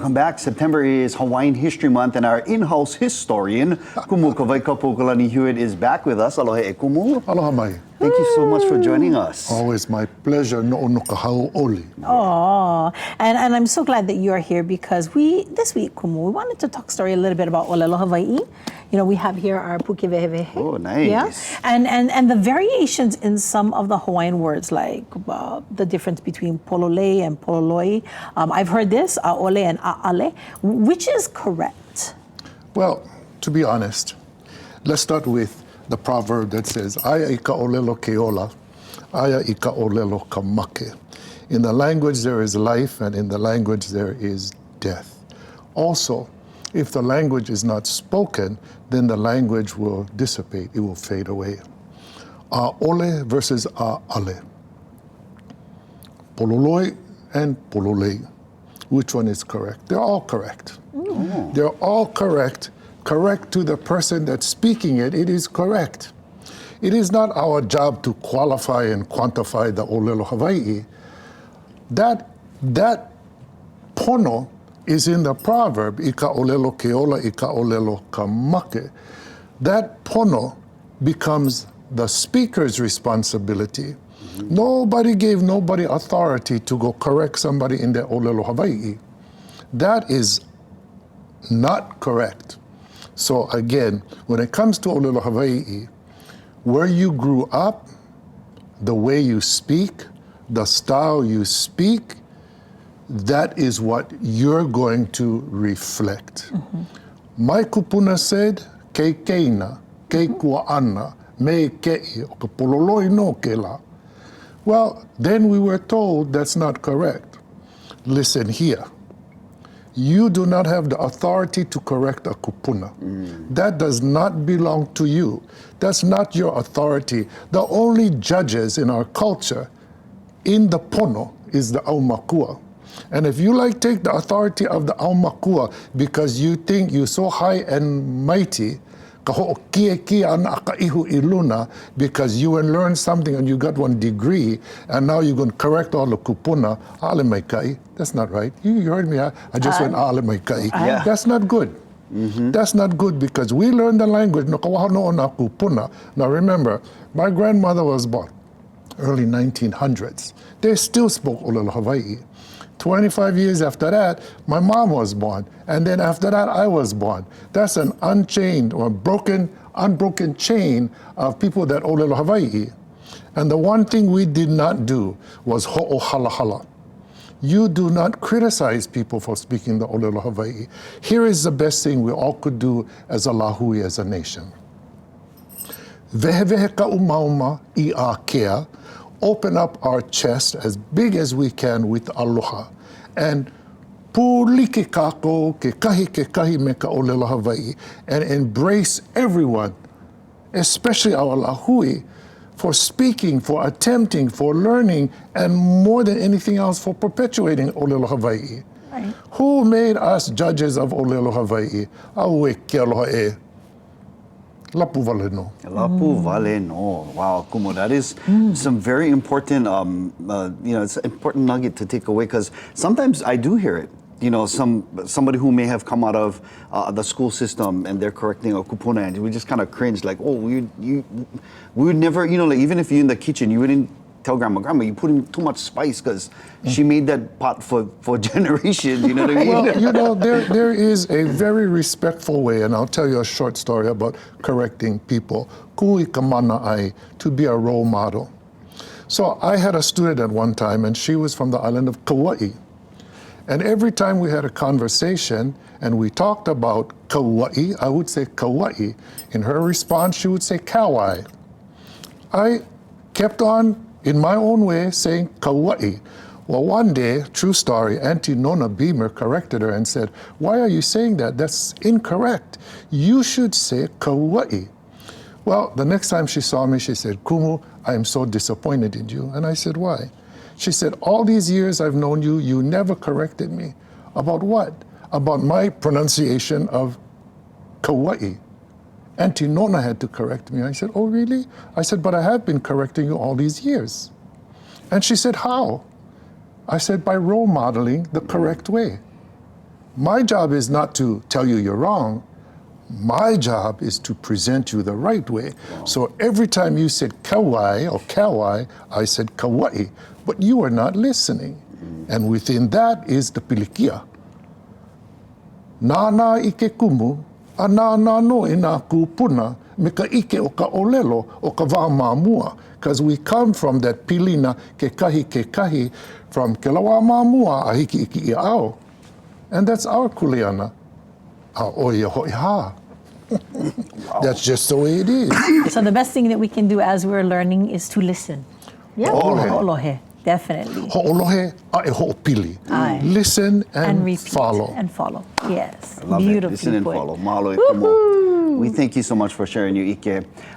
welcome back. September is Hawaiian History Month, and our in-house historian, Kumu Kawaikapuokalani Hewett, is back with us. Aloha e Kumu. Aloha mai. Thank you so much for joining us. Always my pleasure. No ʻaʻole. Oh, and I'm so glad that you are here because this week, Kumu, we wanted to talk story a little bit about ʻōlelo Hawaiʻi. You know, we have here our pukewehewehe. Oh, nice. Yeah, and the variations in some of the Hawaiian words, like the difference between pololei and pololoi. I've heard this, ʻaʻole and ʻaʻale. Which is correct? Well, to be honest, let's start with the proverb that says, "Aya I ka ʻōlelo ke ola, aya I ka ʻōlelo ka make." In the language there is life, and in the language there is death. Also, if the language is not spoken, then the language will dissipate, it will fade away. ʻAʻole versus ʻaʻale. Pololoi and pololei. Which one is correct? They're all correct. Mm. They're all correct. Correct to the person that's speaking it, it is correct. It is not our job to qualify and quantify the ʻōlelo Hawaiʻi. That pono is in the proverb, I ka ʻōlelo ke ola, I ka ʻōlelo ka make. That pono becomes the speaker's responsibility. Mm-hmm. Nobody gave nobody authority to go correct somebody in their ʻōlelo Hawaiʻi. That is not correct. So again, when it comes to ʻōlelo Hawaiʻi, where you grew up, the way you speak, the style you speak, that is what you're going to reflect. Mm-hmm. Mai kupuna said, kei keina, kei kuaʻana, me ke'i, o ka pololoi no ke la. Well, then we were told that's not correct. Listen here. You do not have the authority to correct a kupuna. That does not belong to you. That's not your authority. The only judges in our culture in the pono is the aumakua. And if you take the authority of the aumakua because you think you're so high and mighty, ka hoʻokiea ana ka ihu i luna, because you learned something and you got one degree, and now you're going to correct all the kupuna, ʻaʻale mai kai. That's not right. You heard me. I just went ʻaʻale mai kai. Yeah. That's not good. Mm-hmm. That's not good because we learned the language. No kawaha na kupuna. Now remember, my grandmother was born early 1900s. They still spoke ʻōlelo Hawaiʻi. 25 years after that, my mom was born. And then after that, I was born. That's an unchained or unbroken chain of people that ʻōlelo Hawaiʻi. And the one thing we did not do was hoʻohalahala. You do not criticize people for speaking the ʻōlelo Hawaiʻi. Here is the best thing we all could do as a lahui, as a nation. Vehevehe ka umauma I a kea. Open up our chest as big as we can with aloha and pulike kako ke kahi me ka ʻōlelo Hawaiʻi, and embrace everyone, especially our lahui, for speaking, for attempting, for learning, and more than anything else, for perpetuating ʻōlelo Hawaiʻi. Right. Who made us judges of ʻōlelo Hawaiʻi? Aue ke aloha e. Lapu vale no. Lapu vale no. Wow, Kumu, that is some very important, it's an important nugget to take away, because sometimes I do hear it. You know, somebody who may have come out of the school system and they're correcting a kupuna, and we just kind of cringe, like, oh, we would never, even if you're in the kitchen, you wouldn't tell grandma, you put in too much spice because she made that pot for generations, you know what I mean? Well, there is a very respectful way, and I'll tell you a short story about correcting people. Kui ka manaʻo, to be a role model. So I had a student at one time, and she was from the island of Kauai. And every time we had a conversation and we talked about Kauai, I would say Kauai. In her response, she would say Kauai. I kept on in my own way saying Kauai. Well, one day, true story, Auntie Nona Beamer corrected her and said, "Why are you saying that? That's incorrect. You should say Kauai." Well, the next time she saw me, she said, "Kumu, I am so disappointed in you." And I said, "Why?" She said, "All these years I've known you, you never corrected me." About what? About my pronunciation of Kauai. Auntie Nona had to correct me. I said, "Oh, really?" I said, "But I have been correcting you all these years." And she said, "How?" I said, "By role modeling the correct way." My job is not to tell you you're wrong. My job is to present you the right way. So every time you said kauai or kauai, I said kauai, but you are not listening. And within that is the pilikia. Nā ike kumu, a nā no i nā kūpuna, me ka ike o ka ʻōlelo o ka wā māmua. Because we come from that pilina ke kahi, from ke lawa māmua a hiki iki i ao. And that's our kuleana. A oia hoi ha. That's just the way it is. So the best thing that we can do as we're learning is to listen. Yeah, Ho'olohe. ho'olohe, definitely. Ho'olohe a e ho'opili. Aye. Listen and repeat follow. and follow. Yes, Love it. beautifully Listen and put. follow. Mahalo e kumu. We thank you so much for sharing your ike.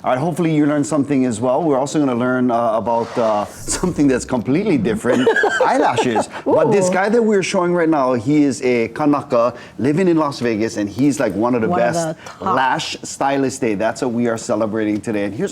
All right, hopefully you learned something as well. We're also going to learn about something that's completely different, eyelashes. But this guy that we're showing right now, he is a Kanaka living in Las Vegas, and he's like one of the best top. lash stylists. That's what we are celebrating today. And here's